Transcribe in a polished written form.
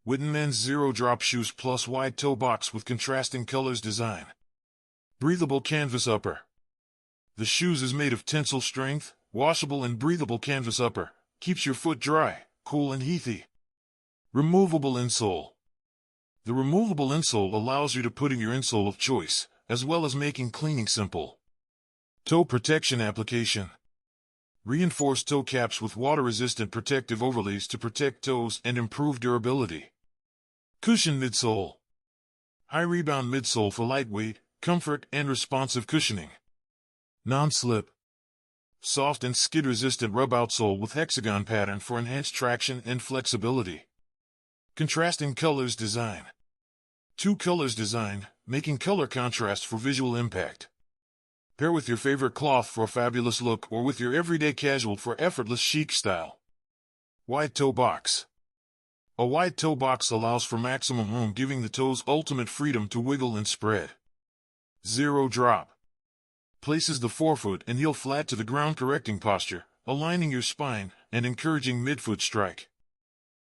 WHITIN Men's Zero Drop Shoes Plus Wide Toe Box with Contrasting Colors Design. Breathable Canvas Upper. The shoes is made of tensile strength, washable and breathable canvas upper, keeps your foot dry, cool and heathy. Removable insole. The removable insole allows you to put in your insole of choice, as well as making cleaning simple. Toe protection application. Reinforced toe caps with water-resistant protective overlays to protect toes and improve durability. Cushion midsole. High-rebound midsole for lightweight, comfort, and responsive cushioning. Non-slip. Soft and skid-resistant rubbe outsole with hexagon pattern for enhanced traction and flexibility. Contrasting colors design. 2 colors design, making color contrast for visual impact. Pair with your favorite cloth for a fabulous look or with your everyday casual for effortless chic style. Wide toe box. A wide toe box allows for maximum room, giving the toes ultimate freedom to wiggle and spread. Zero drop. Places the forefoot and heel flat to the ground, correcting posture, aligning your spine, and encouraging midfoot strike.